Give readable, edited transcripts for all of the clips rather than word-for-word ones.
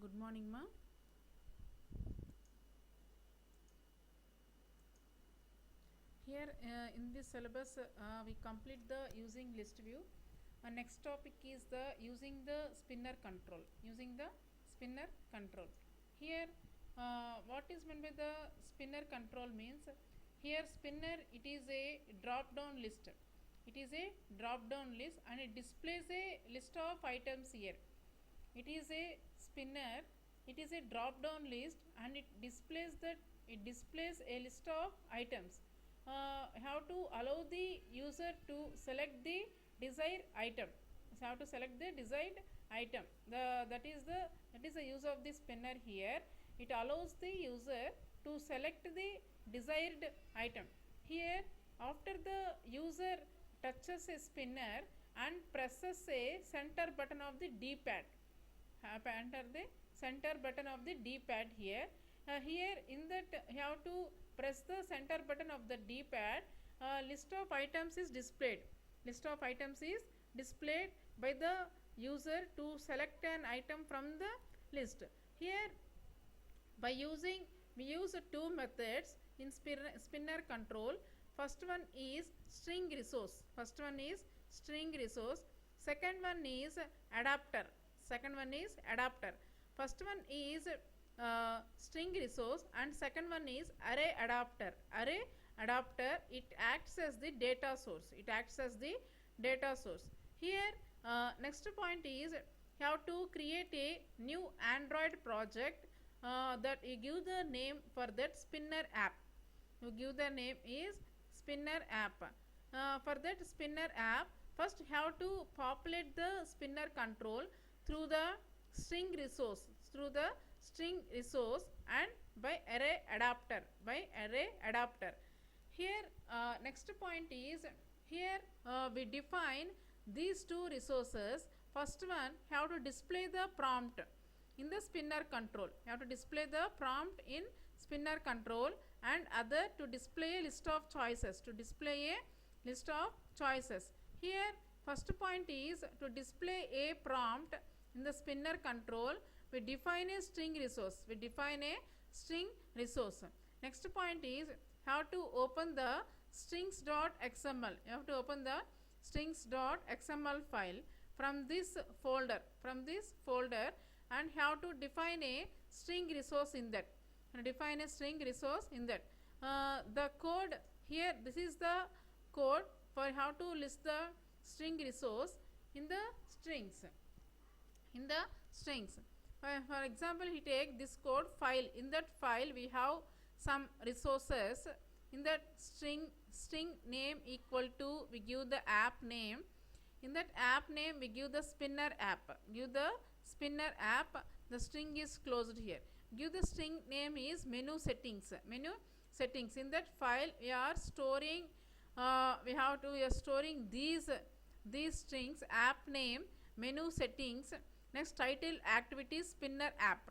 Good morning, ma. Here in this syllabus, we complete the using list view. Next topic is the using the spinner control. Using the spinner control. Here, what is meant by the spinner control means? Here, spinner it is a drop down list. It is a drop down list and it displays a list of items here. It is a spinner, it is a drop down list and it displays a list of items. How to allow the user to select the desired item. So how to select the desired item. That is the use of the spinner here. It allows the user to select the desired item. Here, after the user touches a spinner and presses a center button of the D-pad, enter the center button of the D-pad here. Here in that you have to press the center button of the D-pad. List of items is displayed. List of items is displayed by the user to select an item from the list. Here by using we use two methods in spinner control. First one is string resource. Second one is adapter. First one is string resource and second one is array adapter. It acts as the data source. Here next point is you have to create a new Android project that you give the name for that spinner app. You give the name is spinner app. For that spinner app, first you have to populate the spinner control through the string resource and by array adapter. Here next point is here we define these two resources. First one have to display the prompt in the spinner control. You have to display the prompt in spinner control and other to display a list of choices. Here first point is to display a prompt in the spinner control. We define a string resource. Next point is how to open the strings.xml. You have to open the strings.xml file from this folder and have to define a string resource in that. The code here, this is the code for how to list the string resource in the strings. For example, he take this code file. In that file we have some resources. In that string name equal to, we give the app name. In that app name we give the spinner app. The string is closed here. Give the string name is menu settings. In that file we are storing we are storing these strings: app name, menu settings. Next, title activity spinner app.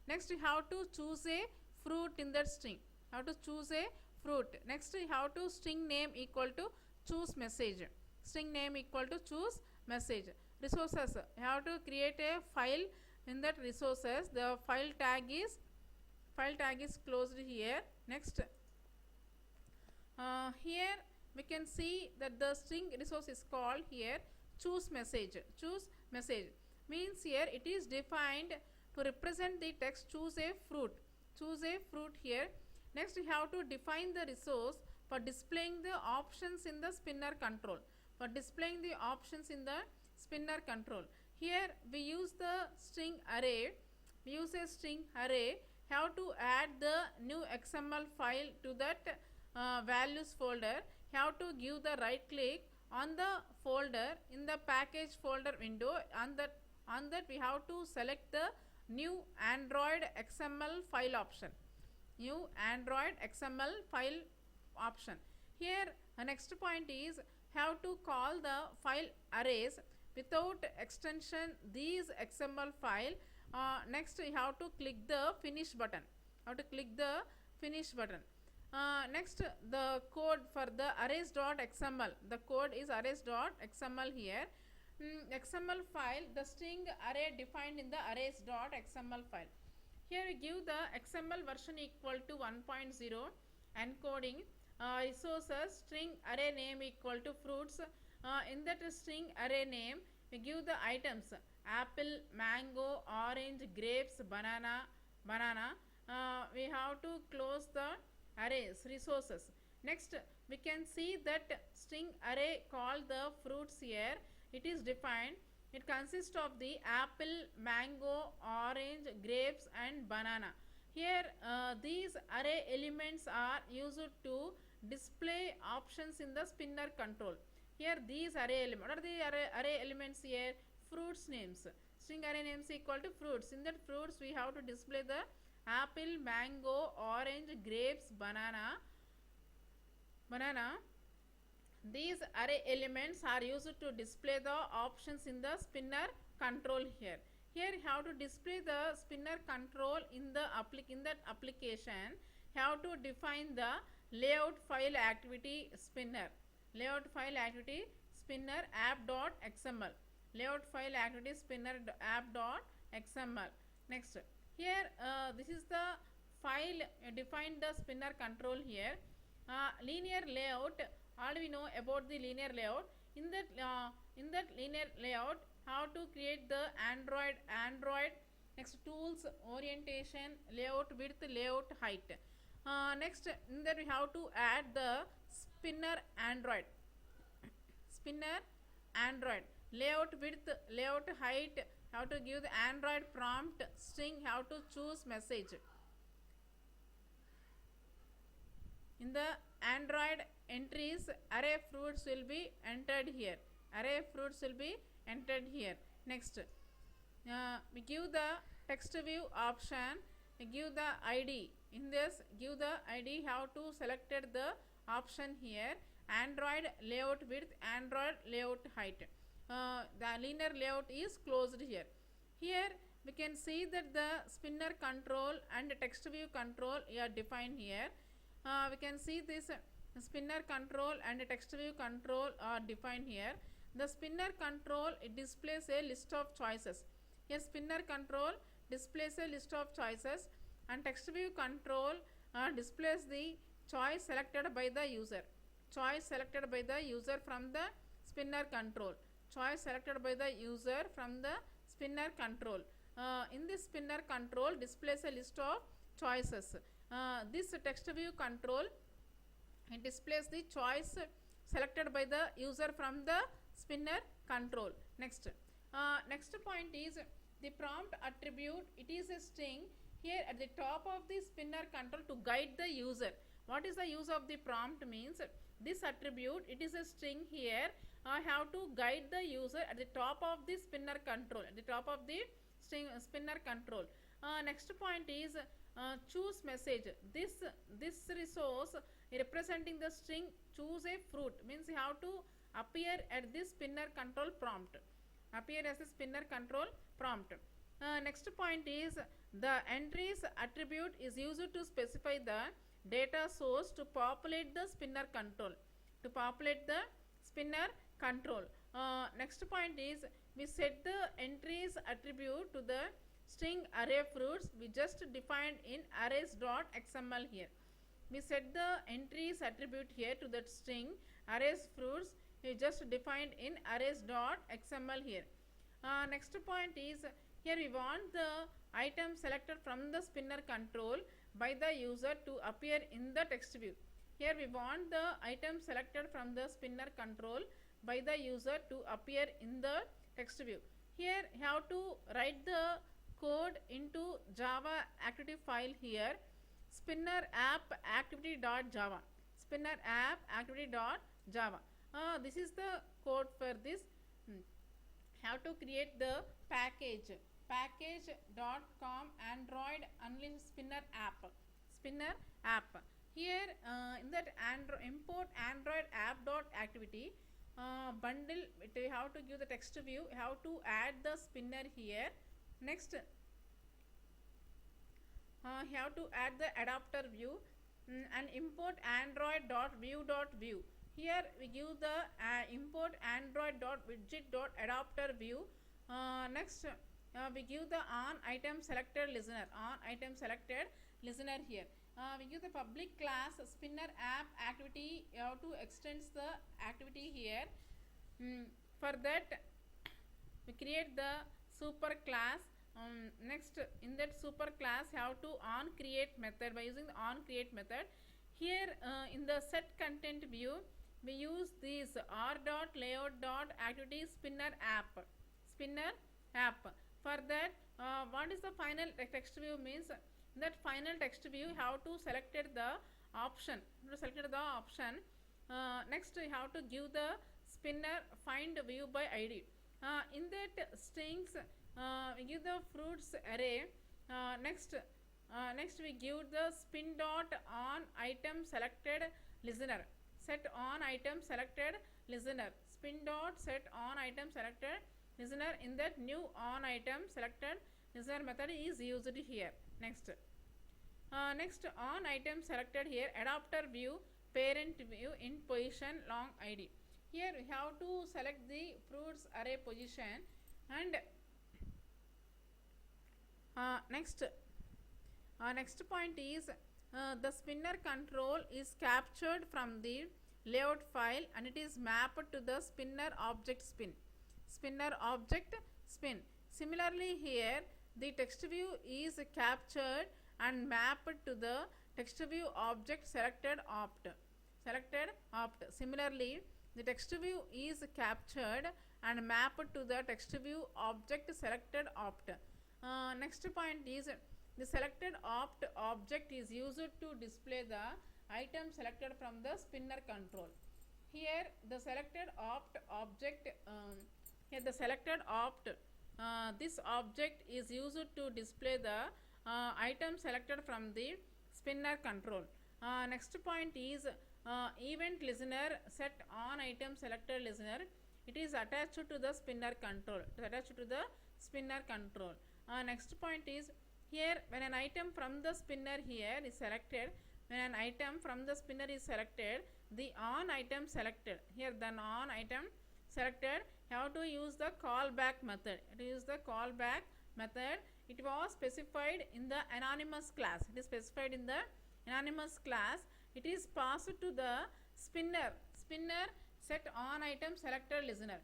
Next, you have to choose a fruit in that string. Next, you have to string name equal to choose message. Resources, you have to create a file in that resources. The file tag is closed here. Next, here we can see that the string resource is called here choose message means here it is defined to represent the text choose a fruit here. Next, we have to define the resource for displaying the options in the spinner control. Here we use the string array. Have to add the new XML file to that values folder. Have to give the right click on the folder in the package folder window. On that we have to select the new Android XML file option. Here next point is have to call the file arrays without extension these XML file. Next, you have to click the finish button. Next, the code for the arrays.xml. The code is arrays.xml here. XML file, the string array defined in the arrays.xml file. Here we give the XML version equal to 1.0, encoding resources, string array name equal to fruits. In that string array name, we give the items apple, mango, orange, grapes, banana. We have to close the arrays resources. Next, we can see that string array called the fruits here. It is defined. It consists of the apple, mango, orange, grapes and banana. Here these array elements are used to display options in the spinner control. Here these array elements, what are the array elements here? Fruits names. String array names equal to fruits. In that fruits we have to display the apple, mango, orange, grapes, banana. These array elements are used to display the options in the spinner control here. Here you have to display the spinner control in that application. You have to define the layout file activity spinner. Layout file activity spinner app.xml. Layout file activity spinner app.xml. Next, here this is the file defined the spinner control here. Linear layout, all we know about the linear layout. In that linear layout, how to create the Android. Next, tools, orientation, layout width, layout height. Next, in that we have to add the spinner Android. Layout width, layout height. How to give the Android prompt string. How to choose message. In the Android entries, array fruits will be entered here. Next, we give the text view option. We give the ID. In this, give the ID. How to selected the option here. Android layout width, Android layout height. The linear layout is closed here. Here we can see that the spinner control and text view control are defined here. We can see this spinner control and text view control are defined here. The spinner control, it displays a list of choices. Here spinner control displays a list of choices, and text view control displays the choice selected by the user. From the spinner control. In this spinner control displays a list of choices. This text view control, it displays the choice selected by the user from the spinner control. Next point is the prompt attribute. It is a string here at the top of the spinner control to guide the user. What is the use of the prompt means? This attribute, it is a string here. I have to guide the user at the top of the spinner control. Spinner control. Next point is choose message. This resource representing the string choose a fruit means you have to appear at this spinner control prompt. Next point is the entries attribute is used to specify the data source to populate the spinner control. Next point is we set the entries attribute to the string array fruits. We just defined in arrays.xml here. We set the entries attribute here to that string arrays fruits. We just defined in arrays.xml here. Next point is here we want the item selected from the spinner control by the user to appear in the text view. Here we want the item selected from the spinner control by the user to appear in the text view. Here you have to write the code into Java activity file here. Spinner app activity.java. This is the code for this. Have to create the package.com Android unleash spinner app. Here in that import Android app.activity bundle, we have to give the text view. We have to add the spinner here. Next, have to add the adapter view and import android.view.view. Here we give the import android.widget.adapter view. Next we give the on item selected listener, on item selected listener. Here we give the public class spinner app activity. You have to extend the activity here. For that we create the super class. Next in that super class you have to on create method. By using the on create method, here in the set content view we use this r.layout.activity spinner app, spinner app. For that what is the final text view means, that final text view you have to selected the option, next you have to give the spinner find view by id. In that strings we give the fruits array. Next we give the spin dot on item selected listener, set on item selected listener, spin dot set on item selected listener. In that new on item selected listener method is used here. Next on item selected here adapter view parent view in position long id. Here we have to select the fruits array position. And next point is the spinner control is captured from the layout file and it is mapped to the spinner object spin, spinner object spin. Similarly here the text view is captured and mapped to the text view object selected opt, Similarly the text view is captured and mapped to the text view object selected opt. Next point is the selected opt object is used to display the item selected from the spinner control. Here the selected opt object, this object is used to display the item selected from the spinner control. Next point is event listener set on item selected listener. It is attached to the spinner control. Next point is here when an item from the spinner here is selected, the on item selected, here the on item selected have to use the callback method. It was specified in the anonymous class. It is passed to the spinner set on item selected listener,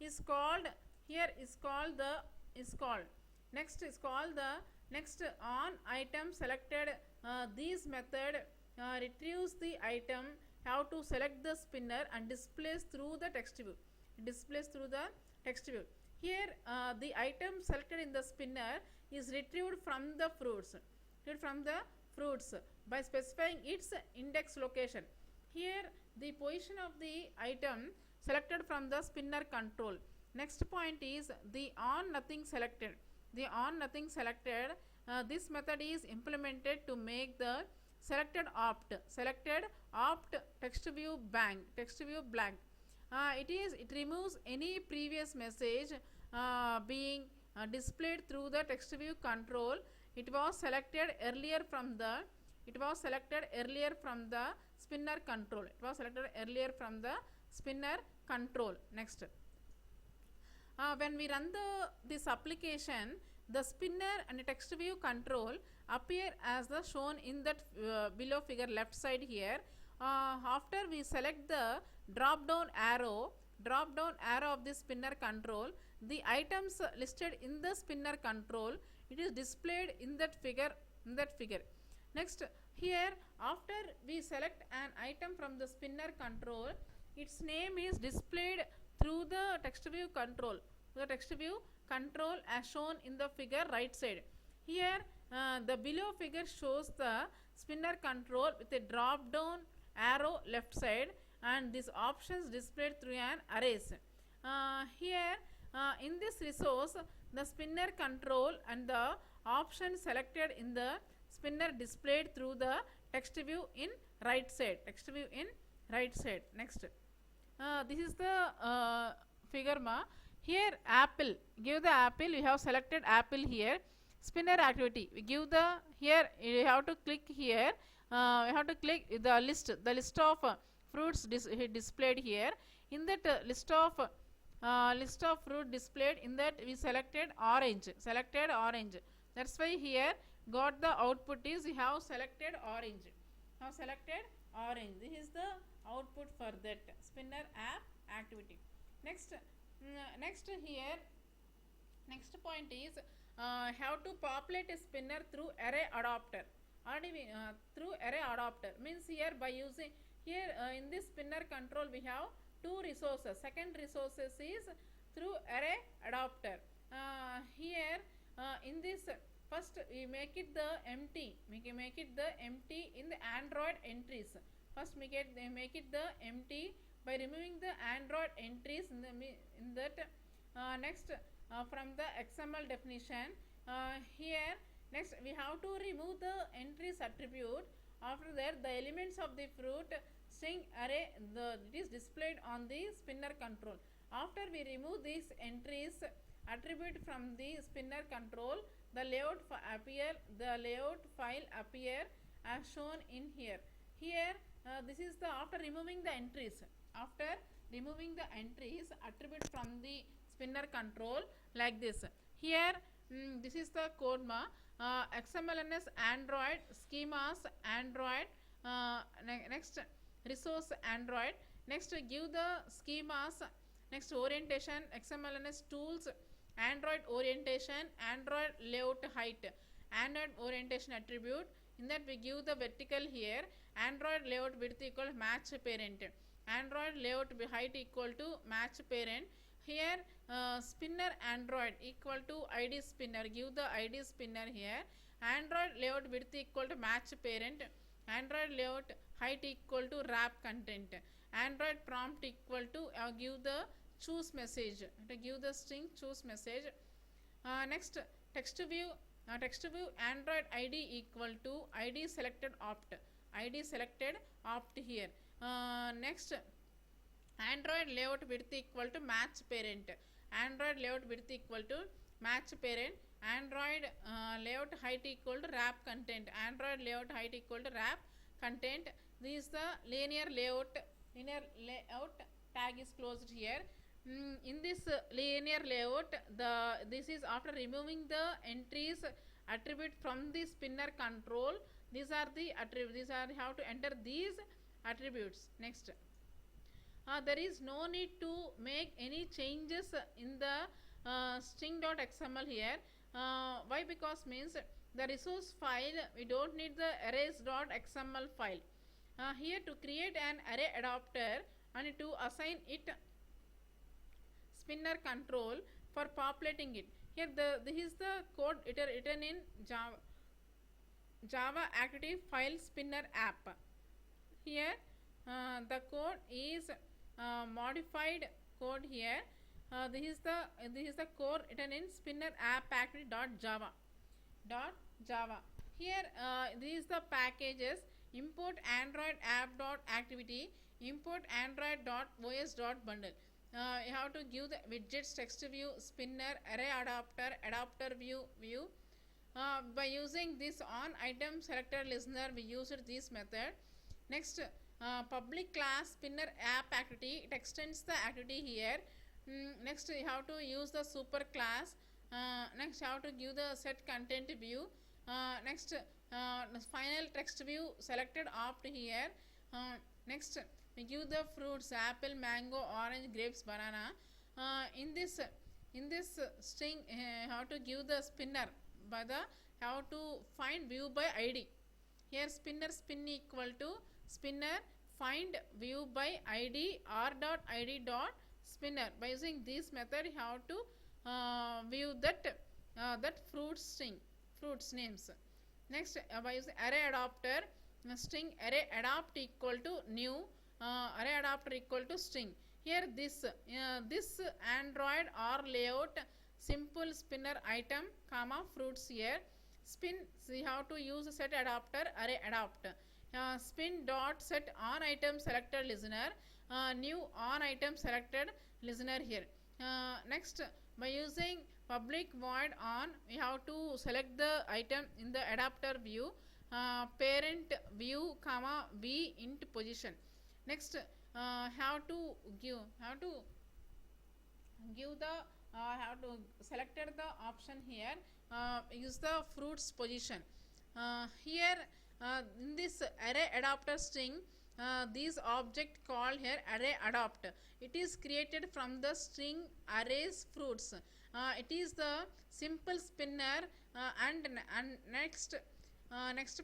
is called here next on item selected. This method retrieves the item have to select the spinner and displays through the text view. Here the item selected in the spinner is retrieved from the fruits, by specifying its index location. Here the position of the item selected from the spinner control. Next point is the on nothing selected. This method is implemented to make the selected opt text view blank. It removes any previous message being displayed through the text view control. It was selected earlier from the spinner control. Next when we run this application, the spinner and text view control appear as the shown in that below figure left side here. After we select the drop down arrow of the spinner control, the items listed in the spinner control, it is displayed in that figure. Next here after we select an item from the spinner control, its name is displayed through the text view control, as shown in the figure right side. Here the below figure shows the spinner control with a drop down arrow left side and these options displayed through an arrays. Here in this resource the spinner control and the options selected in the spinner displayed through the text view in right side. Next this is the figure ma. Here apple, give the apple, you have selected apple here. Spinner activity, we give the, here you have to click here we have to click the list of fruits displayed here. In that list of fruit displayed, in that we selected orange. That's why here got the output is we have selected orange. This is the output for that spinner app activity. Next, next point is how to populate a spinner through array adapter. Already through array adapter means here by using here in this spinner control we have two resources. Second resources is through array adapter. Here in this first we make it the empty. We can make it the empty in the Android entries. First make it the empty by removing the Android entries in that. Next from the XML definition, here next we have to remove the entries attribute. After that the elements of the fruit string array it is displayed on the spinner control. After we remove these entries attribute from the spinner control, the layout file appear as shown in here. This is the after removing the entries attribute from the spinner control like this. Here this is the code XMLNS Android schemas Android. Next resource Android. Next give the schemas. Next orientation XMLNS tools Android orientation, Android layout height, Android orientation attribute. In that we give the vertical here, Android layout width equal match parent, Android layout height equal to match parent. Here spinner Android equal to ID spinner, give the ID spinner here. Android layout width equal to match parent, Android layout height equal to wrap content, Android prompt equal to give the choose message, to give the string choose message. Next text view Android ID equal to ID selected opt here. Next Android layout width equal to match parent, Android layout width equal to match parent, Android layout height equal to wrap content, Android layout height equal to wrap content. This is the linear layout tag is closed here. In this linear layout, this is after removing the entries attribute from the spinner control. These are the attributes. These are how to enter these attributes. Next, there is no need to make any changes in the string.xml here. Why? Because means the resource file we don't need the arrays.xml file. Here to create an array adapter and to assign it spinner control for populating it. Here this is the code written in Java active file spinner app. Here the code is modified code here. This is the code written in spinner app activity.java. Here these the packages import android app.activity, import android.os.bundle. You have to give the widgets, text view, spinner, array adapter view. By using this on item selector listener we used this method. Next public class spinner app activity, it extends the activity here. Next you have to use the super class. Next you have to give the set content view. Next final text view selected opt here. Next we give the fruits apple, mango, orange, grapes, banana. In this string how to give the spinner by the how to find view by ID. Here spinner spin equal to spinner find view by ID r.id dot spinner. By using this method you have to view that fruits names. Next by using array adapter string array adapt equal to new array adapter equal to string. Here this Android or layout simple spinner item comma fruits here spin. So you have to use set adapter array adapt spin dot set on item selected listener new on item selected listener here. Next by using public void on we have to select the item in the adapter view. parent view comma v int position. Next have to give the have to selected the option here, use the fruits position. Here in this array adapter string, this object called here array adopt, it is created from the string arrays fruits. It is the simple spinner, and next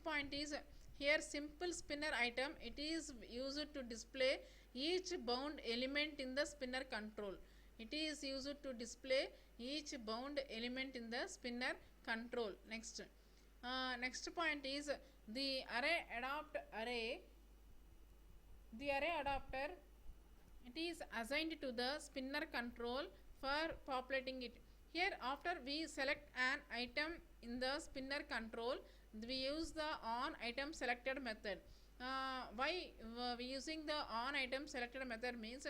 point is here simple spinner item, it is used to display each bound element in the spinner control. It is used to display each bound element in the spinner control. Next point is the array adopt array. The array adapter, it is assigned to the spinner control for populating it. Here after we select an item in the spinner control, we use the on item selected method. Why we using the on item selected method means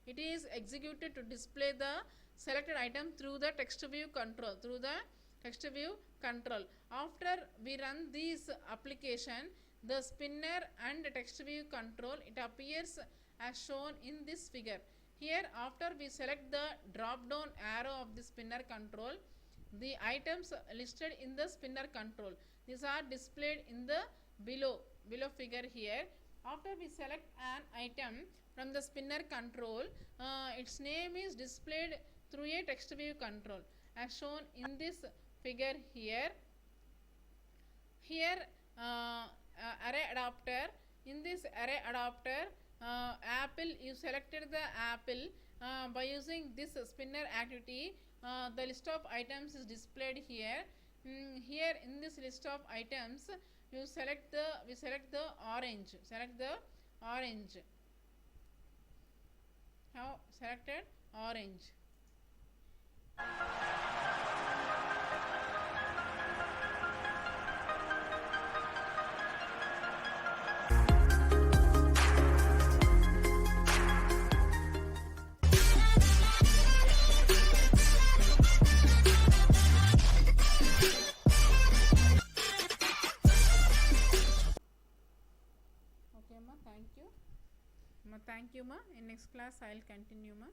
it is executed to display the selected item through the text view control, After we run this application, the spinner and text view control, it appears as shown in this figure. Here after we select the drop down arrow of the spinner control, the items listed in the spinner control, these are displayed in the below figure here. After we select an item from the spinner control, its name is displayed through a text view control as shown in this figure here. Here array adapter, in this array adapter, apple, you selected the apple, by using this spinner activity, the list of items is displayed here. Here in this list of items, we select the orange, have selected orange. Okay ma, thank you ma. In next class I will continue ma.